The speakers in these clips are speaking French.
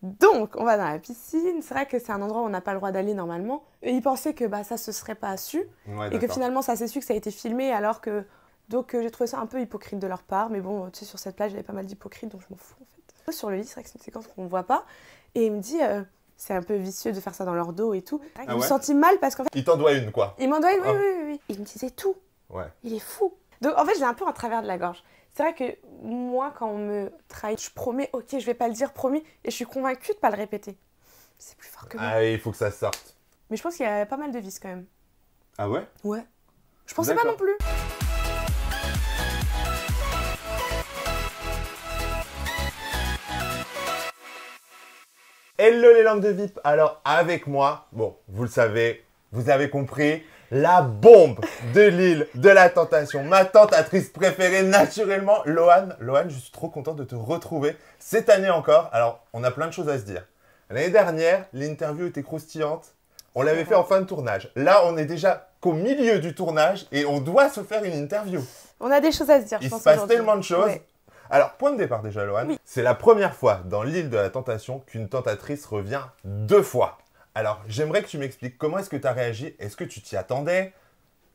Donc, on va dans la piscine. C'est vrai que c'est un endroit où on n'a pas le droit d'aller normalement. Et ils pensaient que ça se serait pas su. Ouais, Et que finalement, ça s'est su que ça a été filmé alors que... Donc, j'ai trouvé ça un peu hypocrite de leur part. Mais bon, tu sais, sur cette plage, il y avait pas mal d'hypocrites, donc je m'en fous, en fait. Sur le lit, c'est vrai que c'est une séquence qu'on ne voit pas. Et il me dit, c'est un peu vicieux de faire ça dans leur dos et tout. Je me sentis mal parce qu'en fait... Il t'en doit une, quoi. Il m'en doit une, oui. Il me disait tout. Ouais. Il est fou. Donc, en fait, j'ai un peu en travers de la gorge. C'est vrai que moi, quand on me trahit, je promets, ok, je vais pas le dire, promis, et je suis convaincue de pas le répéter. C'est plus fort que moi. Ah, il faut que ça sorte. Mais je pense qu'il y a pas mal de vices quand même. Ah ouais? Ouais. Je pensais pas non plus. Hello les langues de VIP. Alors avec moi, bon, vous le savez, vous avez compris, la bombe de l'île de la tentation, ma tentatrice préférée naturellement, Loane. Loane, je suis trop content de te retrouver cette année encore. Alors, on a plein de choses à se dire. L'année dernière, l'interview était croustillante. On l'avait fait en fin de tournage. Là, on est déjà qu'au milieu du tournage et on doit se faire une interview. On a des choses à se dire, je pense. Il se passe tellement de choses. Ouais. Alors, point de départ déjà, Loane. Oui. C'est la première fois dans l'île de la tentation qu'une tentatrice revient 2 fois. Alors, j'aimerais que tu m'expliques comment est-ce que tu as réagi. Est-ce que tu t'y attendais?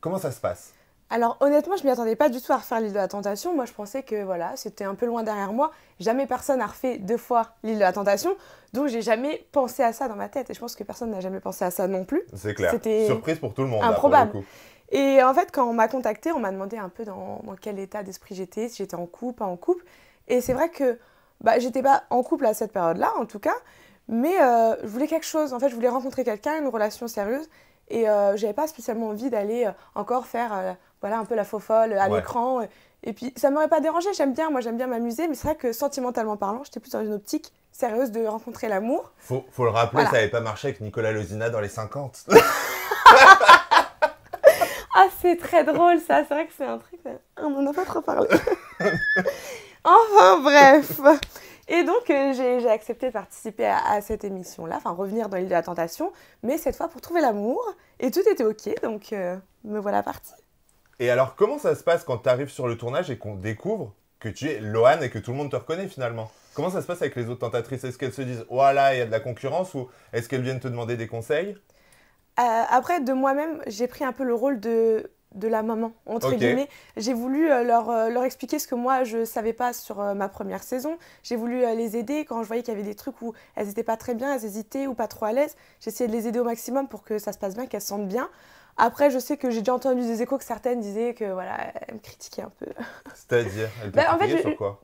Comment ça se passe? Alors, honnêtement, je ne m'y attendais pas du tout à refaire l'île de la tentation. Moi, je pensais que voilà, c'était un peu loin derrière moi. Jamais personne n'a refait 2 fois l'île de la tentation. Donc, j'ai jamais pensé à ça dans ma tête. Et je pense que personne n'a jamais pensé à ça non plus. C'est clair. C'était surprise pour tout le monde. Improbable. Là, pour le coup. Et en fait, quand on m'a contactée, on m'a demandé un peu dans quel état d'esprit j'étais, si j'étais en couple, pas en couple. Et c'est vrai que j'étais pas en couple à cette période-là, en tout cas. Mais je voulais quelque chose. En fait, je voulais rencontrer quelqu'un, une relation sérieuse. Et j'avais pas spécialement envie d'aller encore faire voilà, un peu la faux folle à l'écran. Et puis, ça m'aurait pas dérangé. J'aime bien m'amuser. Mais c'est vrai que sentimentalement parlant, j'étais plus dans une optique sérieuse de rencontrer l'amour. Faut le rappeler, voilà. Ça n'avait pas marché avec Nicolas Lozina dans les 50. Ah, c'est très drôle ça. C'est vrai que c'est un truc... On n'en a pas trop parlé. Enfin, bref. Et donc, j'ai accepté de participer à cette émission-là, enfin revenir dans l'île de la tentation, mais cette fois pour trouver l'amour. Et tout était ok, donc me voilà partie. Et alors, comment ça se passe quand tu arrives sur le tournage et qu'on découvre que tu es Loane et que tout le monde te reconnaît finalement? Comment ça se passe avec les autres tentatrices? Est-ce qu'elles se disent « Voilà, il y a de la concurrence » ou est-ce qu'elles viennent te demander des conseils? Après, de moi-même, j'ai pris un peu le rôle de la maman, entre guillemets. J'ai voulu leur expliquer ce que moi, je ne savais pas sur ma première saison. J'ai voulu les aider quand je voyais qu'il y avait des trucs où elles n'étaient pas très bien, elles hésitaient ou pas trop à l'aise. J'essayais de les aider au maximum pour que ça se passe bien, qu'elles se sentent bien. Après, je sais que j'ai déjà entendu des échos que certaines disaient que voilà, elles me critiquaient un peu. C'est-à-dire, elles te critiquaient sur quoi?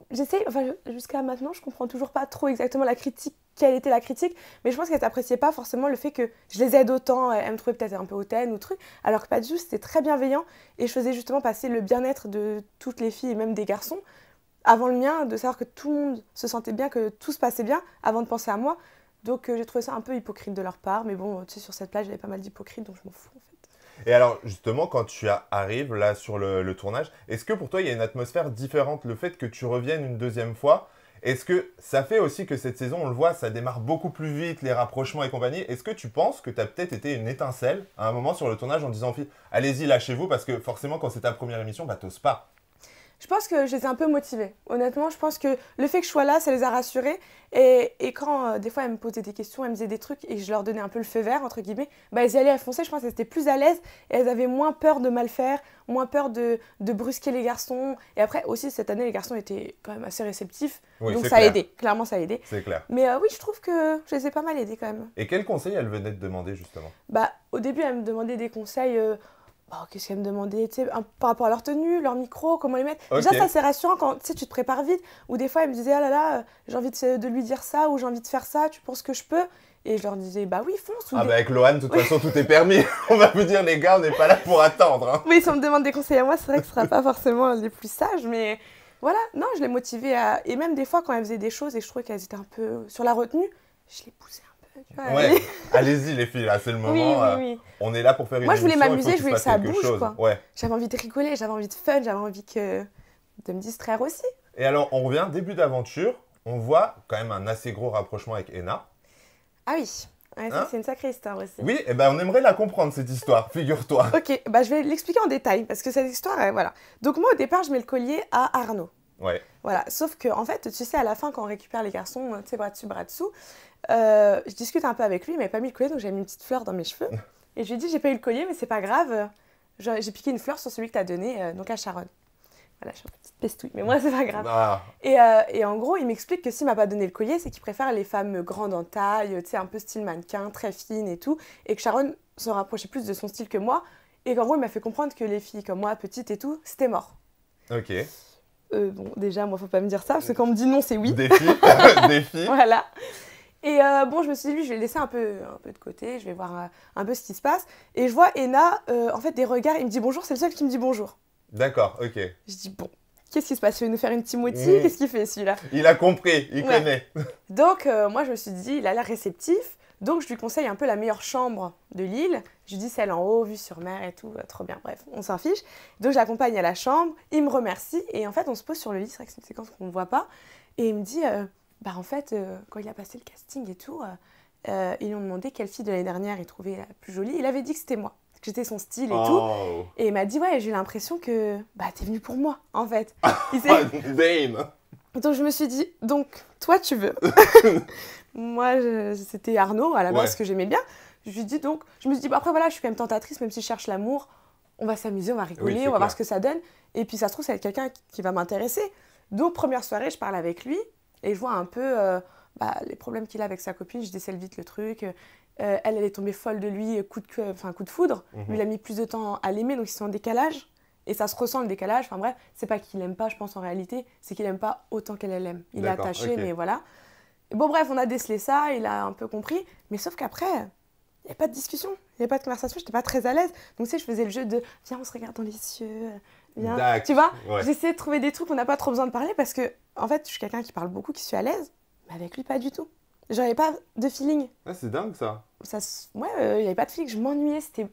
Jusqu'à maintenant, je comprends toujours pas trop exactement la critique, quelle était la critique, mais je pense qu'elles n'appréciaient pas forcément le fait que je les aide autant. Elles me trouvaient peut-être un peu hautaine ou truc, alors que pas du tout, c'était très bienveillant et je faisais justement passer le bien-être de toutes les filles et même des garçons avant le mien, de savoir que tout le monde se sentait bien, que tout se passait bien avant de penser à moi. Donc j'ai trouvé ça un peu hypocrite de leur part, mais bon, tu sais, sur cette plage, il y avait pas mal d'hypocrites, donc je m'en fous en fait. Et alors, justement, quand tu arrives là sur le tournage, est-ce que pour toi, il y a une atmosphère différente? Le fait que tu reviennes une 2e fois, est-ce que ça fait aussi que cette saison, on le voit, ça démarre beaucoup plus vite, les rapprochements et compagnie? Est-ce que tu penses que tu as peut-être été une étincelle à un moment sur le tournage en disant, allez-y, lâchez-vous, parce que forcément, quand c'est ta première émission, t'oses pas. Je pense que je les ai un peu motivées. Honnêtement, je pense que le fait que je sois là, ça les a rassurées. Et quand des fois, elles me posaient des questions, elles me disaient des trucs et je leur donnais un peu le feu vert, entre guillemets, elles y allaient à foncer. Je pense qu'elles étaient plus à l'aise et elles avaient moins peur de mal faire, moins peur de brusquer les garçons. Et après, aussi, cette année, les garçons étaient quand même assez réceptifs. Oui, donc ça a aidé. Clairement, ça a aidé. C'est clair. Mais oui, je trouve que je les ai pas mal aidés quand même. Et quels conseils elles venaient te demander, justement? Au début, elles me demandaient des conseils... qu'est-ce qu'elle me demandait par rapport à leur tenue, leur micro, comment les mettre. Déjà, ça c'est rassurant quand tu te prépares vite. Ou des fois, elle me disait, ah là là, j'ai envie de lui dire ça, ou j'ai envie de faire ça, tu penses que je peux? Et je leur disais, bah oui, fonce. Avec Loane, de toute façon, tout est permis. On va vous dire, les gars, on n'est pas là pour attendre. Hein. Oui, si on me demande des conseils à moi, c'est vrai que ce ne sera pas forcément les plus sages, mais voilà. Non, je les motivais à... Et même des fois, quand elles faisaient des choses et je trouvais qu'elles étaient un peu sur la retenue, je les poussais un peu. Ouais, allez-y les filles, là c'est le moment. Oui. On est là pour faire une émission. Moi je voulais m'amuser, je voulais que ça bouge quoi. Ouais. J'avais envie de rigoler, j'avais envie de fun, j'avais envie de me distraire aussi. Et alors on revient, début d'aventure, on voit quand même un assez gros rapprochement avec Enna. Ah oui, ça c'est une sacrée histoire aussi. Oui, et on aimerait la comprendre cette histoire, figure-toi. Ok, je vais l'expliquer en détail parce que cette histoire, voilà. Donc moi au départ je mets le collier à Arnaud. Ouais. Voilà, sauf que, en fait, tu sais, à la fin, quand on récupère les garçons, tu sais, bras dessus, bras dessous, je discute un peu avec lui, il m'avait pas mis le collier, donc j'avais mis une petite fleur dans mes cheveux. Et je lui ai dit, j'ai pas eu le collier, mais c'est pas grave, j'ai piqué une fleur sur celui que t'as donné, donc à Sharon. Voilà, je suis une petite pestouille, mais moi, c'est pas grave. Ah. Et en gros, il m'explique que s'il m'a pas donné le collier, c'est qu'il préfère les femmes grandes en taille, tu sais, un peu style mannequin, très fines et tout, et que Sharon se rapprochait plus de son style que moi, et qu'en gros, il m'a fait comprendre que les filles comme moi, petites et tout, c'était mort. Ok. Bon, déjà, moi, faut pas me dire ça, parce que quand on me dit non, c'est oui. Défi. Défi. Voilà. Et bon, je me suis dit, lui, je vais le laisser un peu de côté, je vais voir un peu ce qui se passe. Et je vois Ena, en fait, des regards, il me dit bonjour, c'est le seul qui me dit bonjour. D'accord, ok. Je dis, bon, qu'est-ce qui se passe? Il veut nous faire une Timothy? Qu'est-ce qu'il fait, celui-là? Il a compris, il connaît. Donc, moi, je me suis dit, il a l'air réceptif. Donc, je lui conseille un peu la meilleure chambre de l'île. Je lui dis, celle en haut, vue sur mer et tout, trop bien. Bref, on s'en fiche. Donc, je l'accompagne à la chambre. Il me remercie. Et en fait, on se pose sur le lit. C'est vrai que c'est une séquence qu'on ne voit pas. Et il me dit, bah, en fait, quand il a passé le casting et tout, ils lui ont demandé quelle fille de l'année dernière il trouvait la plus jolie. Il avait dit que c'était moi, que j'étais son style et tout. Et il m'a dit, ouais, j'ai eu l'impression que bah, t'es venu pour moi, en fait. Damn. Donc, je me suis dit, donc, toi, tu veux. Moi, c'était Arnaud, à la base, que j'aimais bien. Je lui dis donc, je me suis dit, bah, après, voilà, je suis quand même tentatrice, même si je cherche l'amour. On va s'amuser, on va rigoler, on va voir ce que ça donne. Et puis, ça se trouve, ça va être quelqu'un qui va m'intéresser. Donc, première soirée, je parle avec lui et je vois un peu les problèmes qu'il a avec sa copine. Je décèle vite le truc. Elle est tombée folle de lui, coup de foudre. Lui, il a mis plus de temps à l'aimer, donc ils sont en décalage. Et ça se ressent le décalage. Enfin bref, c'est pas qu'il aime pas, je pense en réalité, c'est qu'il aime pas autant qu'elle l'aime. Il est attaché, mais voilà. Et bon, bref, on a décelé ça, il a un peu compris. Mais sauf qu'après, il n'y a pas de discussion, il n'y a pas de conversation, j'étais pas très à l'aise. Donc, tu sais, je faisais le jeu de viens, on se regarde dans les cieux, viens. Tu vois, j'essayais de trouver des trucs où on n'a pas trop besoin de parler parce que, en fait, je suis quelqu'un qui parle beaucoup, qui suis à l'aise, mais avec lui, pas du tout. J'avais pas de feeling. Ah, c'est dingue ça. Ouais, il n'y avait pas de feeling, je m'ennuyais, c'était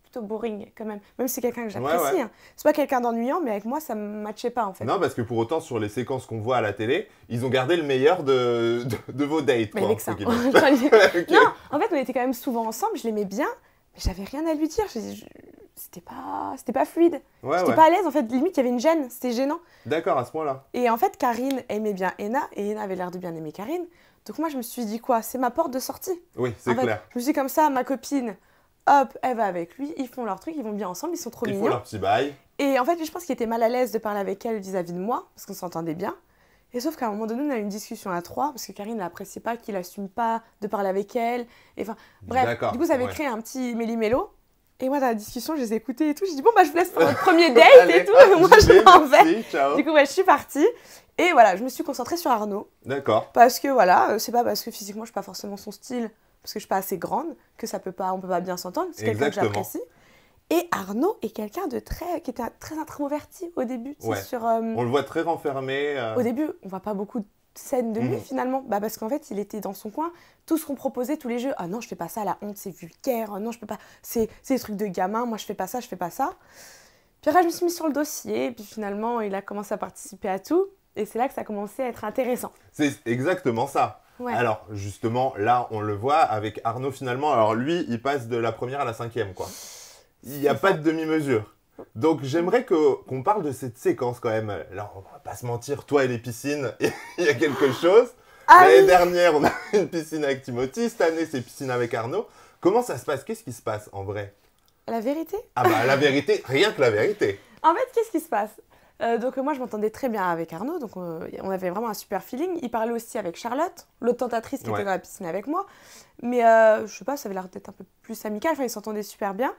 plutôt boring quand même. Même si c'est quelqu'un que j'apprécie. Ouais. Hein. C'est pas quelqu'un d'ennuyant, mais avec moi, ça ne matchait pas en fait. Non, parce que pour autant, sur les séquences qu'on voit à la télé, ils ont gardé le meilleur de vos dates. Mais quoi, avec ça. Okay. Non, en fait, on était quand même souvent ensemble, je l'aimais bien, mais j'avais rien à lui dire. C'était pas fluide. J'étais pas à l'aise, en fait, limite, il y avait une gêne, c'était gênant. D'accord, à ce point-là. Et en fait, Karine aimait bien Ena, et Ena avait l'air de bien aimer Karine. Donc moi, je me suis dit quoi? C'est ma porte de sortie. Oui, c'est clair. Je me suis dit comme ça, ma copine, hop, elle va avec lui, ils font leur truc, ils vont bien ensemble, ils sont trop mignons. Ils font leur petit bail. Et en fait, je pense qu'il était mal à l'aise de parler avec elle vis-à-vis de moi, parce qu'on s'entendait bien. Et sauf qu'à un moment donné, on a eu une discussion à trois, parce que Karine n'appréciait pas, qu'il n'assume pas de parler avec elle. Et enfin, bref, du coup, ça avait créé un petit méli-mélo. Et moi, dans la discussion, je les ai écoutés et tout. J'ai dit, bon, bah, je vous laisse pour votre premier date et tout. Moi, je m'en vais. Du coup, je suis partie. Et voilà, je me suis concentrée sur Arnaud. D'accord. Parce que voilà, c'est pas parce que physiquement, je suis pas forcément son style, parce que je suis pas assez grande, que on peut pas bien s'entendre. C'est quelqu'un que j'apprécie. Et Arnaud est quelqu'un qui était très introverti au début. On le voit très renfermé. Au début, on voit pas beaucoup de scènes de lui finalement. Bah, parce qu'en fait, il était dans son coin. Tout ce qu'on proposait, tous les jeux. Ah non, je fais pas ça, la honte, c'est vulgaire. Ah non, je peux pas. C'est des trucs de gamin. Moi, je fais pas ça, je fais pas ça. Puis après, je me suis mise sur le dossier. Et puis finalement, il a commencé à participer à tout. Et c'est là que ça a commencé à être intéressant. C'est exactement ça. Ouais. Alors, justement, là, on le voit avec Arnaud finalement. Alors, lui, il passe de la première à la 5e, quoi. Il n'y a pas de demi-mesure. Donc, j'aimerais qu'on parle de cette séquence quand même. Alors, on va pas se mentir, toi et les piscines, il y a quelque chose. L'année dernière, on a une piscine avec Timothy. Cette année, c'est piscine avec Arnaud. Comment ça se passe? Qu'est-ce qui se passe en vrai? La vérité? Ah bah, la vérité, rien que la vérité. En fait, qu'est-ce qui se passe? Donc moi, je m'entendais très bien avec Arnaud, donc on avait vraiment un super feeling. Il parlait aussi avec Charlotte, l'autre tentatrice qui était dans la piscine avec moi. Mais je sais pas, ça avait l'air d'être un peu plus amical, enfin, ils s'entendaient super bien.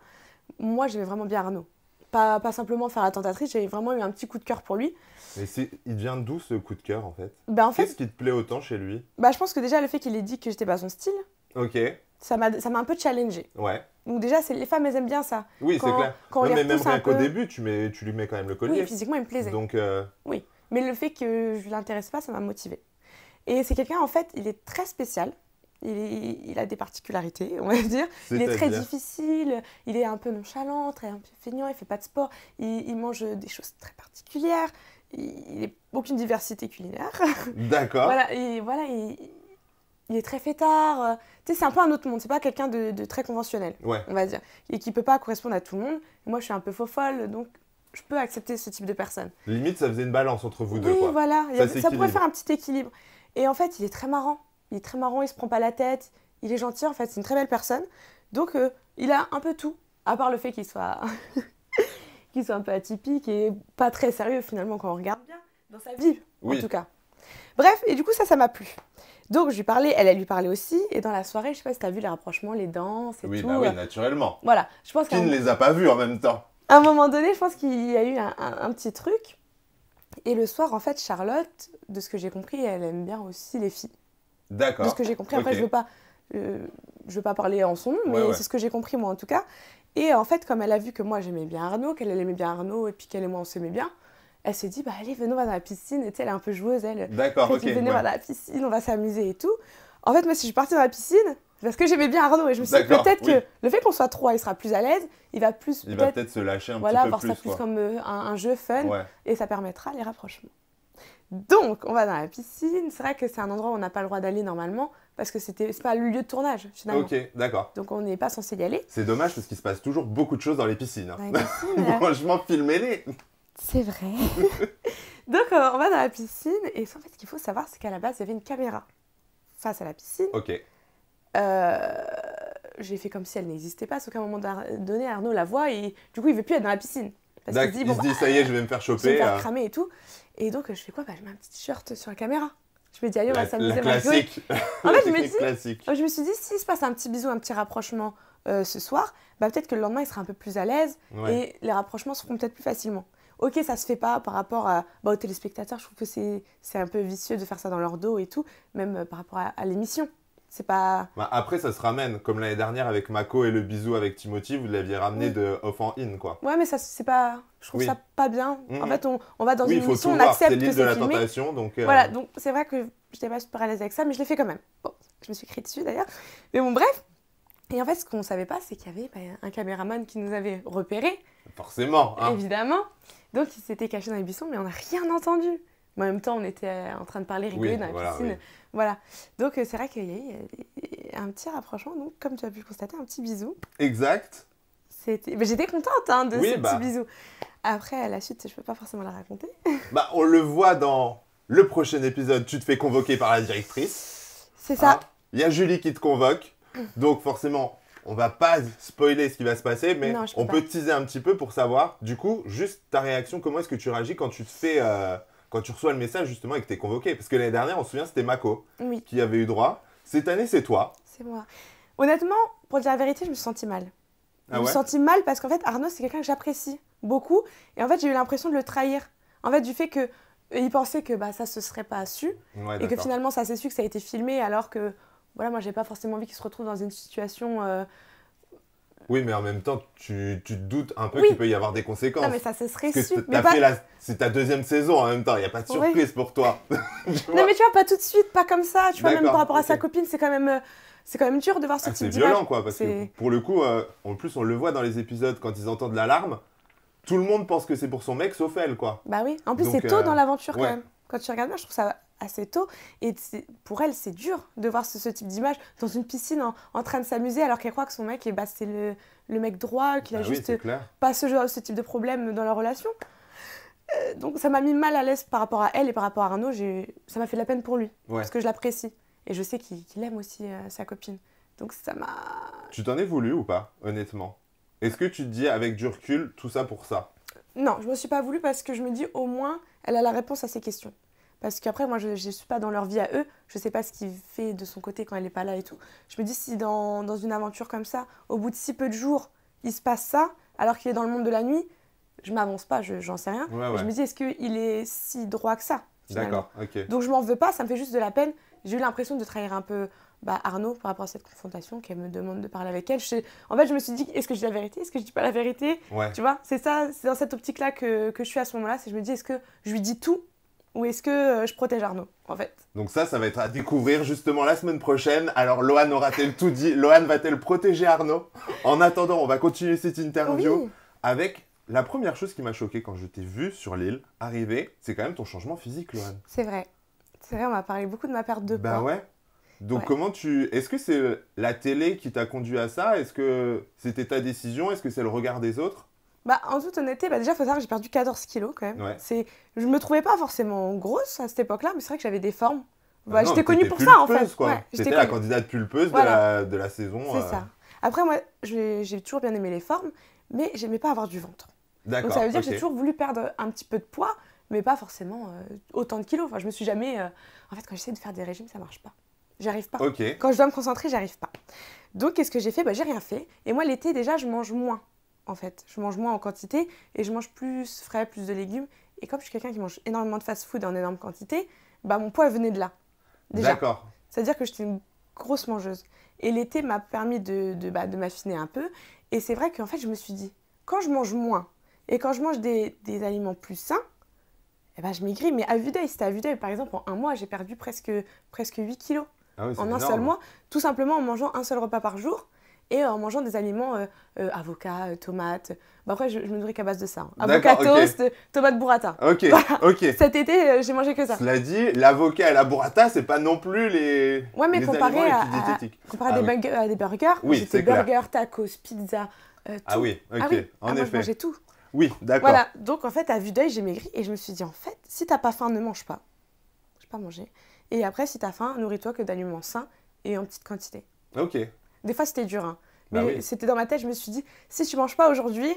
Moi, j'aimais vraiment bien Arnaud. Pas simplement faire la tentatrice, j'avais vraiment eu un petit coup de cœur pour lui. Mais il vient d'où ce coup de cœur en fait? Qu'est-ce qui te plaît autant chez lui? Je pense que déjà le fait qu'il ait dit que j'étais pas son style. Ok. Ça m'a un peu challengée. Ouais. Donc déjà, les femmes, elles aiment bien ça. Oui, c'est clair. Mais même rien qu'au début, tu lui mets quand même le collier. Oui, physiquement, il me plaisait. Donc, oui, mais le fait que je ne l'intéresse pas, ça m'a motivée. Et c'est quelqu'un, en fait, il est très spécial. Il a des particularités, on va dire. Il est très difficile, il est un peu nonchalant, un peu feignant, il fait pas de sport, il mange des choses très particulières, il n'a aucune diversité culinaire. D'accord. Il est très fêtard. Tu sais, c'est un peu un autre monde, c'est pas quelqu'un de très conventionnel, on va dire, et qui peut pas correspondre à tout le monde. Et moi, je suis un peu faux folle, donc je peux accepter ce type de personne. Limite, ça faisait une balance entre vous deux, Oui, quoi. voilà, ça pourrait s'équilibre. faire un petit équilibre. Et en fait, il est très marrant. Il est très marrant, il se prend pas la tête, il est gentil, en fait, c'est une très belle personne. Donc, il a un peu tout, à part le fait qu'il soit... qu'il soit un peu atypique et pas très sérieux, finalement, quand on regarde bien, dans sa vie, Oui. en tout cas. Bref, et du coup, ça m'a plu. Donc, je lui parlais, elle lui parlait aussi, et dans la soirée, je sais pas si tu as vu les rapprochements, les danses et Oui, tout. bah oui, naturellement. Voilà, je pense Qui qu'à ne les a pas vus en même temps? un moment donné, je pense qu'il y a eu un petit truc. Et le soir, en fait, Charlotte, de ce que j'ai compris, elle aime bien aussi les filles. D'accord. De ce que j'ai compris. Après, Ok. je veux pas parler en son nom, mais Ouais. c'est ce que j'ai compris, moi, en tout cas. Et en fait, comme elle a vu que moi, j'aimais bien Arnaud, qu'elle elle aimait bien Arnaud, et puis qu'elle et moi, on s'aimait bien, elle s'est dit, bah allez, venons, on va dans la piscine. Et tu sais, elle est un peu joueuse, elle. D'accord, ok. Venez, on Ouais. va dans la piscine, on va s'amuser et tout. En fait, moi, si je suis partie dans la piscine, parce que j'aimais bien Arnaud, et je me suis dit, D'accord, peut-être oui. que le fait qu'on soit trois, il sera plus à l'aise, il va plus Il va peut-être se lâcher un voilà, petit peu voir plus, ça plus quoi. comme un jeu fun, Ouais. et ça permettra les rapprochements. Donc, on va dans la piscine. C'est vrai que c'est un endroit où on n'a pas le droit d'aller normalement, parce que c'est pas le lieu de tournage, finalement. Ok, d'accord. Donc, on n'est pas censé y aller. C'est dommage parce qu'il se passe toujours beaucoup de choses dans les piscines. Dans Hein. la piscine, Franchement, filmez-les. c'est vrai. Donc, on va dans la piscine, et en fait, ce qu'il faut savoir, c'est qu'à la base, il y avait une caméra face à la piscine. Ok. J'ai fait comme si elle n'existait pas, sauf qu'à un moment donné, Arnaud la voit, et du coup, il veut plus être dans la piscine. Parce qu'il D'accord. Il se dit, bah, ça y est, je vais me faire je vais choper. me faire cramer et tout. Et donc, je fais quoi? Bah, je mets un petit t-shirt sur la caméra. Je me dis, allez, on va s'amuser, La on va rigoler. classique. En fait, je me Technique dis- classique. Je me suis dit, s'il se passe un petit bisou, un petit rapprochement ce soir, bah, peut-être que le lendemain, il sera un peu plus à l'aise Ouais. et les rapprochements se feront peut-être plus facilement. Ok, ça se fait pas par rapport aux téléspectateurs. Je trouve que c'est un peu vicieux de faire ça dans leur dos et tout, même par rapport à l'émission. C'est pas... Bah, après, ça se ramène. Comme l'année dernière avec Mako et le bisou avec Timothy, vous l'aviez ramené Oui. de off en in, quoi. Ouais, mais ça, c'est pas... Je trouve Oui. ça pas bien. En Mhm. fait, on va dans Oui, une il faut émission, tout on voir. C'est accepte que l'île de c'est la filmé. tentation, donc... Voilà, donc c'est vrai que j'étais pas super à l'aise avec ça, mais je l'ai fait quand même. Bon, je me suis criée dessus d'ailleurs. Mais bon, bref. Et en fait, ce qu'on savait pas, c'est qu'il y avait un caméraman qui nous avait repérés, Forcément. Hein. évidemment. Donc, il s'était caché dans les buissons, mais on n'a rien entendu. Mais en même temps, on était en train de parler, rigoler Oui, dans la voilà, piscine. oui. Voilà. Donc, c'est vrai qu'il y a eu un petit rapprochement. Donc, comme tu as pu le constater, un petit bisou. Exact. Mais j'étais contente hein, de Oui, ce bah. petit bisou. Après, la suite, je peux pas forcément la raconter. Bah, on le voit dans le prochain épisode. Tu te fais convoquer par la directrice. C'est ça. Hein. Il y a Julie qui te convoque. Donc, forcément, on va pas spoiler ce qui va se passer, mais Non, je peux on pas. peut teaser un petit peu pour savoir. Du coup, juste ta réaction, comment est-ce que tu réagis quand tu te fais. Quand tu reçois le message justement et que tu es convoqué? Parce que l'année dernière, on se souvient, c'était Mako Oui, qui avait eu droit. Cette année, c'est toi. c'est moi. Honnêtement, pour dire la vérité, je me suis sentie mal. Je Ah me ouais? sentis mal parce qu'en fait, Arnaud, c'est quelqu'un que j'apprécie beaucoup. Et en fait, j'ai eu l'impression de le trahir. En fait, du fait que il pensait que bah, ça se serait pas su. Ouais, Et que d'accord. finalement, ça s'est su que ça a été filmé alors que, voilà, moi, j'ai pas forcément envie qu'il se retrouve dans une situation... Oui, mais en même temps, tu te doutes un peu Oui. qu'il peut y avoir des conséquences. Non, mais ça se serait Parce su. que Mais t'as pas... fait c'est ta deuxième saison en même temps, il n'y a pas de Ouais. surprise pour toi. Tu Non, vois. mais tu vois, pas tout de suite, pas comme ça. Tu vois, même D'accord, par rapport à ok. sa copine, c'est quand même dur de voir ce Ah, type c'est d'image. violent quoi, parce que C'est- pour le coup, en plus on le voit dans les épisodes quand ils entendent l'alarme, tout le monde pense que c'est pour son mec sauf elle quoi. Bah oui. En plus, Donc, c'est tôt dans l'aventure quand ouais. même. Quand tu regardes bien, je trouve ça assez tôt. Et pour elle, c'est dur de voir ce type d'image dans une piscine en train de s'amuser alors qu'elle croit que son mec, bah, c'est le mec droit, qu'il a Ah oui, juste c'est clair. pas ce type de problème dans leur relation. Donc ça m'a mis mal à l'aise par rapport à elle et par rapport à Arnaud. Ça m'a fait de la peine pour lui Ouais. parce que je l'apprécie. Et je sais qu'il aime aussi sa copine. Donc ça m'a... Tu t'en es voulu ou pas, honnêtement? Est-ce que tu te dis avec du recul tout ça pour ça? Non, je me suis pas voulu parce que je me dis au moins elle a la réponse à ses questions. Parce qu'après, moi, je ne suis pas dans leur vie à eux. Je sais pas ce qu'il fait de son côté quand elle n'est pas là et tout. Je me dis, si dans une aventure comme ça, au bout de si peu de jours, il se passe ça, alors qu'il est dans le monde de la nuit, je m'avance pas, j'en sais rien. Ouais, Et ouais. je me dis, est-ce qu'il est si droit que ça finalement? D'accord, ok. Donc je m'en veux pas, ça me fait juste de la peine. J'ai eu l'impression de trahir un peu Arnaud par rapport à cette confrontation, qu'elle me demande de parler avec elle. En fait, je me suis dit, est-ce que je dis la vérité? Est-ce que je dis pas la vérité? Ouais. Tu vois, c'est ça, c'est dans cette optique-là que je suis à ce moment-là. C'est je me dis, est-ce que je lui dis tout ou est-ce que je protège Arnaud, en fait? Donc ça va être à découvrir justement la semaine prochaine. Alors Loane aura-t-elle tout dit? Loane va-t-elle protéger Arnaud? En attendant, on va continuer cette interview Oui. avec la première chose qui m'a choqué quand je t'ai vu sur l'île arriver, c'est quand même ton changement physique, Loane. C'est vrai. C'est vrai, on m'a parlé beaucoup de ma perte de poids. Bah ouais. Donc Ouais. comment tu... Est-ce que c'est la télé qui t'a conduit à ça? Est-ce que c'était ta décision? Est-ce que c'est le regard des autres? Bah, en toute honnêteté, déjà, il faut savoir que j'ai perdu 14 kilos quand même. Ouais. Je me trouvais pas forcément grosse à cette époque-là, mais c'est vrai que j'avais des formes. Bah non, J'étais connue t'étais pour ça, en pulpeuse, fait. quoi. Ouais, T'étais j'étais la connue. candidate pulpeuse Voilà. de la saison. C'est ça. Après, moi, j'ai toujours bien aimé les formes, mais j'aimais pas avoir du ventre. D'accord, Donc ça veut dire ok. que j'ai toujours voulu perdre un petit peu de poids, mais pas forcément autant de kilos. Enfin, je me suis jamais... En fait, quand j'essaie de faire des régimes, ça marche pas. J'arrive pas. Ok, Quand je dois me concentrer, j'arrive pas. Donc, qu'est-ce que j'ai fait? Bah, j'ai rien fait. Et moi, l'été, déjà, je mange moins, en fait. Je mange moins en quantité et je mange plus frais, plus de légumes. Et comme je suis quelqu'un qui mange énormément de fast-food en énorme quantité, bah, mon poids venait de là, déjà. d'accord. C'est-à-dire que j'étais une grosse mangeuse. Et l'été m'a permis de m'affiner un peu. Et c'est vrai qu'en fait, je me suis dit, quand je mange moins et quand je mange des aliments plus sains, eh ben, je maigris. Mais à vue d'œil, c'était à vue d'œil. Par exemple, en un mois, j'ai perdu presque 8 kilos. Ah oui, c'est En un énorme. seul mois, tout simplement en mangeant un seul repas par jour et en mangeant des aliments avocats, tomates. Bah après, je me nourris qu'à base de ça. Hein. Avocat D'accord, ok. toast, tomate burrata. Ok, Voilà. ok. Cet été, j'ai mangé que ça. Cela dit, l'avocat et la burrata, c'est pas non plus Ouais, mais les comparé aliments à, les plus diététiques. comparé Ah à, oui. à des burgers, Oui, c'était c'est clair. burgers, tacos, pizza, tout. Ah oui, ok, Ah oui. en Moi, je effet. mangeais tout. Oui, d'accord. Voilà, donc en fait, à vue d'œil, j'ai maigri et je me suis dit, en fait, si t'as pas faim, ne mange pas. Je n'ai pas mangé. Et après, si t'as faim, nourris-toi que d'aliments sains et en petite quantité. Ok. Des fois, c'était dur, hein. Bah Mais oui. c'était dans ma tête, je me suis dit, si tu manges pas aujourd'hui,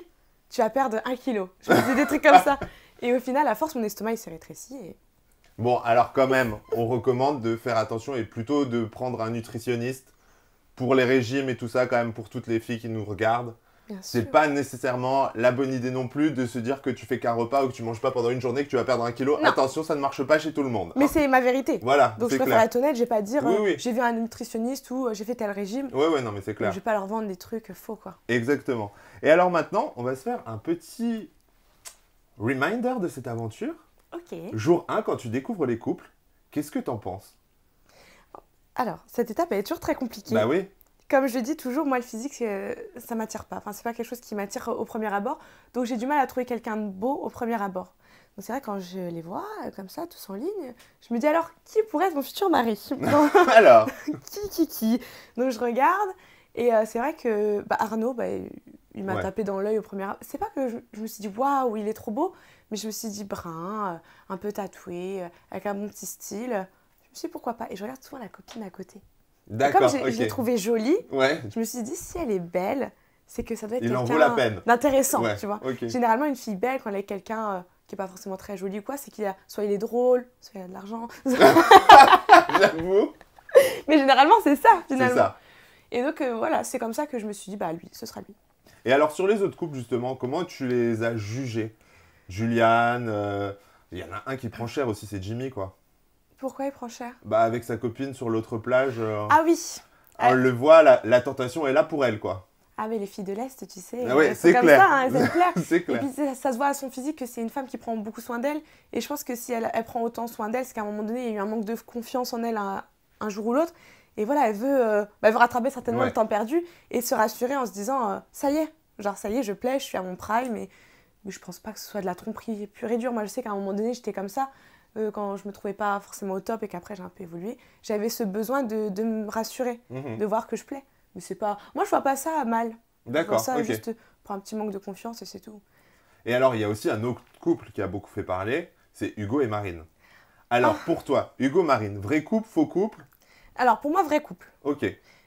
tu vas perdre 1 kilo. Je me disais des trucs comme ça. Et au final, à force, mon estomac, il s'est rétréci. Et... Bon, alors quand même, on recommande de faire attention et plutôt de prendre un nutritionniste pour les régimes et tout ça, quand même, pour toutes les filles qui nous regardent. Bien C'est sûr. pas nécessairement la bonne idée non plus de se dire que tu fais qu'un repas ou que tu manges pas pendant une journée que tu vas perdre 1 kilo. Non. Attention, ça ne marche pas chez tout le monde. Mais hein. c'est ma vérité. Voilà, Donc je c'est préfère clair. être honnête, je vais pas dire Oui, oui. j'ai vu un nutritionniste ou j'ai fait tel régime. Ouais, non, mais c'est Je clair. vais pas leur vendre des trucs faux, quoi. Exactement. Et alors maintenant, on va se faire un petit reminder de cette aventure. Ok. Jour 1, quand tu découvres les couples, qu'est-ce que t'en penses? Alors, cette étape, elle est toujours très compliquée. Bah oui, Comme je le dis toujours, moi, le physique, ça m'attire pas. Enfin, c'est pas quelque chose qui m'attire au premier abord. Donc, j'ai du mal à trouver quelqu'un de beau au premier abord. Donc, c'est vrai, quand je les vois comme ça, tous en ligne, je me dis alors, qui pourrait être mon futur mari? Non, alors, qui? Donc, je regarde. Et c'est vrai que Arnaud, il m'a Ouais. tapé dans l'œil au premier abord. C'est pas que je me suis dit, waouh, il est trop beau. Mais je me suis dit, brun, un peu tatoué, avec un bon petit style. Je me suis dit, pourquoi pas? Et je regarde souvent la copine à côté. Et comme d'accord, je l'ai ok. trouvée jolie, Ouais, je me suis dit, si elle est belle, c'est que ça doit être il en quelqu'un vaut la peine. d'intéressant, Ouais, tu vois. ok. Généralement, une fille belle, quand elle est quelqu'un qui n'est pas forcément très joli ou quoi, c'est qu'il a, soit il est drôle, soit il a de l'argent. J'avoue, Mais généralement, c'est ça, c'est finalement. ça. Et donc, voilà, c'est comme ça que je me suis dit, lui, ce sera lui. Et alors, sur les autres couples, justement, comment tu les as jugés? Juliane, il y en a un qui prend cher aussi, c'est Jimmy, quoi. Pourquoi il prend cher? Bah, avec sa copine sur l'autre plage, Ah oui. on le voit, la tentation est là pour elle, quoi. Ah mais les filles de l'Est, tu sais, Ah ouais, elles sont c'est comme clair. ça, hein, elles aiment plaire. C'est Et clair. puis ça se voit à son physique que c'est une femme qui prend beaucoup soin d'elle. Et je pense que si elle prend autant soin d'elle, c'est qu'à un moment donné, il y a eu un manque de confiance en elle un jour ou l'autre. Et voilà, elle veut rattraper certainement Ouais. le temps perdu et se rassurer en se disant ça y est, je plais, je suis à mon prime. Mais je pense pas que ce soit de la tromperie pure et dure. Moi, je sais qu'à un moment donné, j'étais comme ça. Quand je me trouvais pas forcément au top et qu'après j'ai un peu évolué, j'avais ce besoin de me rassurer, Mhm. de voir que je plais. Mais c'est pas... Moi, je vois pas ça mal. Je vois D'accord, ça ok. juste pour un petit manque de confiance et c'est tout. Et alors, il y a aussi un autre couple qui a beaucoup fait parler, c'est Hugo et Marine. Alors, pour toi, Hugo, Marine, vrai couple, faux couple? Alors, pour moi, vrai couple. Ok.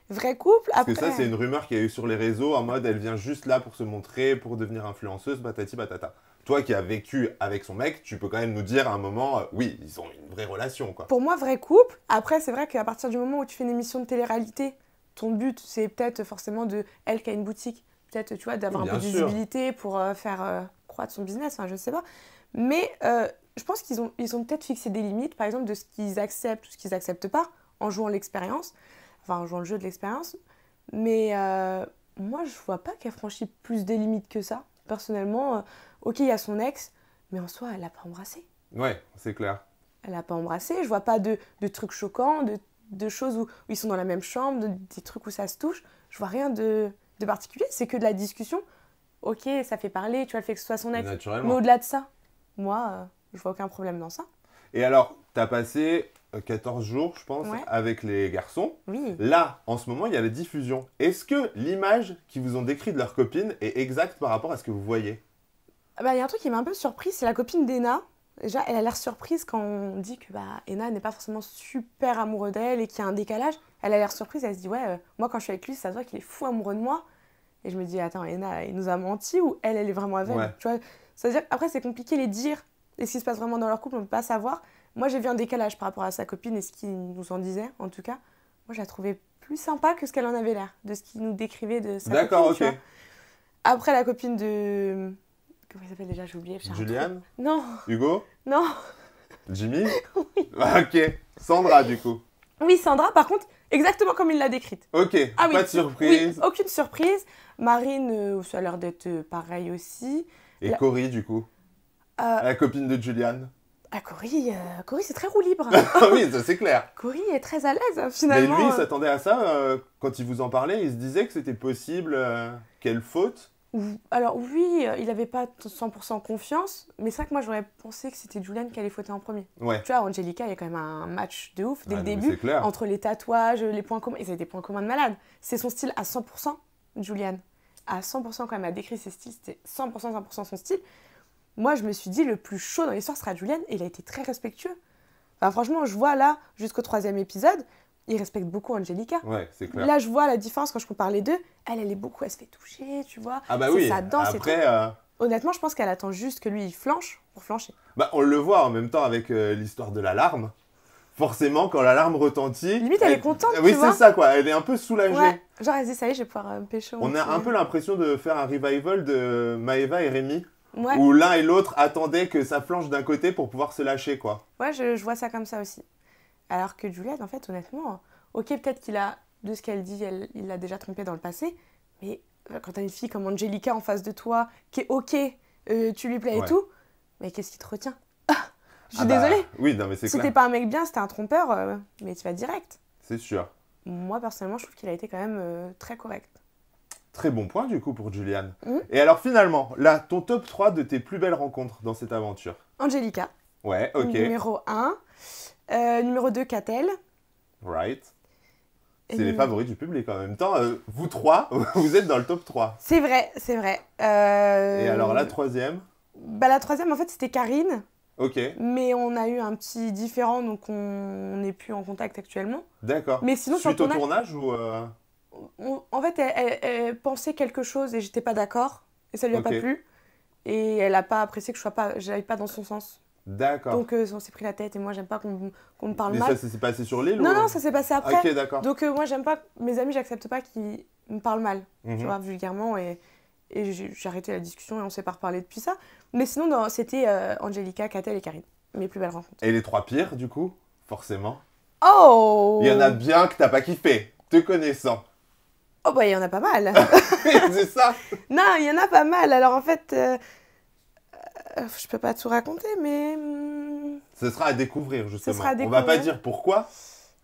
Vrai couple, Parce après... que ça, c'est une rumeur qu'il y a eu sur les réseaux, en mode, elle vient juste là pour se montrer, pour devenir influenceuse, patati patata. Toi qui as vécu avec son mec, tu peux quand même nous dire à un moment, oui, ils ont une vraie relation, quoi. Pour moi, vrai couple. Après, c'est vrai qu'à partir du moment où tu fais une émission de télé-réalité, ton but, c'est peut-être forcément elle qui a une boutique. Peut-être, tu vois, d'avoir un Bien peu de sûr. visibilité pour faire croître son business, enfin, je sais pas. Mais je pense qu'ils ont peut-être fixé des limites, par exemple, de ce qu'ils acceptent ou ce qu'ils acceptent pas, en jouant l'expérience, enfin, en jouant le jeu de l'expérience. Mais moi, je vois pas qu'elle franchit plus des limites que ça. Personnellement, ok, il y a son ex, mais en soi, elle l'a pas embrassé. Ouais, c'est clair. Elle l'a pas embrassé. Je vois pas de trucs choquants, de choses où ils sont dans la même chambre, des trucs où ça se touche. Je vois rien de particulier. C'est que de la discussion. Ok, ça fait parler, tu vois, le fait que ce soit son ex. Mais Naturellement. au-delà de ça, moi, je vois aucun problème dans ça. Et alors, t'as passé 14 jours, je pense, Ouais. avec les garçons. Oui. Là, en ce moment, il y a la diffusion. Est-ce que l'image qu'ils vous ont décrite de leur copine est exacte par rapport à ce que vous voyez? Bah, il y a un truc qui m'a un peu surprise, c'est la copine d'Ena. Déjà, elle a l'air surprise quand on dit que Ena n'est pas forcément super amoureux d'elle et qu'il y a un décalage. Elle a l'air surprise, elle se dit, ouais, moi quand je suis avec lui, ça se voit qu'il est fou amoureux de moi. Et je me dis, attends, Ena, il nous a menti ou elle est vraiment avec? Ouais. Tu vois, c'est-à-dire, après, c'est compliqué les dire. Et ce qui se passe vraiment dans leur couple, on ne peut pas savoir. Moi, j'ai vu un décalage par rapport à sa copine et ce qu'il nous en disait, en tout cas. Moi, je la trouvais plus sympa que ce qu'elle en avait l'air, de ce qu'il nous décrivait de sa D'accord, copine, tu ok. vois. Après, la copine de... Comment il s'appelle déjà? J'ai oublié. Juliane? Non, Hugo? non. Jimmy? Ok. Sandra, du coup. Oui, Sandra, par contre, exactement comme il l'a décrite. Ok, Ah oui, pas de surprise. oui, aucune surprise. Marine, ça a l'air d'être pareil aussi. Et La- Cory, du coup. Euh, La copine de Juliane. Cory, c'est très roue libre. Ah oui, ça c'est clair. Cory est très à l'aise, Mais finalement. lui, il s'attendait à ça quand il vous en parlait. Il se disait que c'était possible. Quelle faute? Alors oui, il n'avait pas 100% confiance, mais c'est vrai que moi j'aurais pensé que c'était Julian qui allait fauter en premier. Ouais. Tu vois, Angelica, il y a quand même un match de ouf dès Ah, le non, mais début, c'est clair. entre les tatouages, les points communs, ils avaient des points communs de malade. C'est son style à 100%, Julian. À 100% quand elle m'a décrit ses styles, c'était 100% son style. Moi je me suis dit, le plus chaud dans l'histoire sera Julian, et il a été très respectueux. Enfin franchement, je vois là, jusqu'au 3e épisode, il respecte beaucoup Angelica. Ouais, c'est clair. Là, je vois la différence quand je compare les deux. Elle est beaucoup, elle se fait toucher, tu vois. Ah bah C'est oui. sa danse et tout. Après, Honnêtement, je pense qu'elle attend juste que lui, il flanche pour flancher. bah, on le voit en même temps avec l'histoire de l'alarme. Forcément, quand l'alarme retentit... Limite, elle est contente, Oui, tu vois. c'est ça, quoi. Elle est un peu soulagée. Ouais. Genre, elle se dit, ça y est, je vais pouvoir pécho. On a un peu l'impression de faire un revival de Maëva et Rémi, Ouais, où l'un et l'autre attendaient que ça flanche d'un côté pour pouvoir se lâcher, quoi. ouais je vois ça comme ça aussi. Alors que Juliette, en fait, honnêtement, ok, peut-être qu'il a, de ce qu'elle dit, il l'a déjà trompé dans le passé, mais quand t'as une fille comme Angelica en face de toi, qui est ok, tu lui plais et Ouais. tout, mais qu'est-ce qui te retient? Je suis Ah bah, désolée. oui, non, mais c'est Si t'es clair. pas un mec bien, si t'es un trompeur, mais tu vas direct. C'est sûr. Moi, personnellement, je trouve qu'il a été quand même très correct. Très bon point, du coup, pour Juliane. Mhm. Et alors, finalement, là, ton top 3 de tes plus belles rencontres dans cette aventure. Angelica, Ouais, ok. numéro 1. Numéro 2, Catel. Right. Et C'est les numéro- favoris du public en même temps. Vous trois, vous êtes dans le top 3. C'est vrai, c'est vrai. Et alors, la troisième? La troisième, en fait, c'était Karine. Ok, Mais on a eu un petit différend, donc on n'est plus en contact actuellement. d'accord. Mais sinon, sur le Suite au tournage, tournage ou... en fait, elle pensait quelque chose et j'étais pas d'accord. Et ça lui a Ok. pas plu. Et elle a pas apprécié que j'aille pas dans son sens. D'accord. Donc on s'est pris la tête et moi, j'aime pas qu'on me parle Mais mal. ça s'est passé sur l'île Non, ou... non, ça s'est passé après. Ok, d'accord. Donc moi, j'aime pas... Mes amis, j'accepte pas qu'ils me parlent mal, Mhm. tu vois, vulgairement. Et j'ai arrêté la discussion et on s'est pas reparlé depuis ça. Mais sinon, c'était Angelica, Catel et Karine. Mes plus belles rencontres. Et les 3 pires, du coup? Forcément. Oh! Il y en a bien que t'as pas kiffé, te connaissant. Oh bah, il y en a pas mal. C'est ça. Non, il y en a pas mal. Alors en fait, je peux pas tout raconter, mais Ce sera à découvrir, justement. sera à On va pas découvrir. dire pourquoi.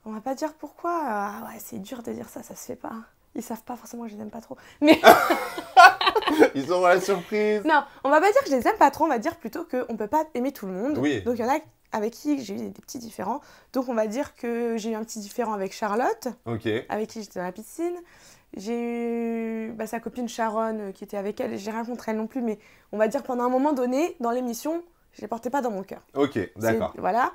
on va pas dire pourquoi. Ah ouais, c'est dur de dire ça se fait pas. Ils savent pas forcément que je les aime pas trop. Mais Ils auront la surprise. non, on va pas dire que je les aime pas trop, on va dire plutôt qu'on peut pas aimer tout le monde. Oui. Donc il y en a avec qui j'ai eu des petits différends. Donc on va dire que j'ai eu un petit différend avec Charlotte, Ok. avec qui j'étais dans la piscine. J'ai eu sa copine Sharon qui était avec elle. J'ai rien contre elle non plus, mais on va dire pendant un moment donné, dans l'émission, je les portais pas dans mon cœur. Ok, d'accord. Voilà.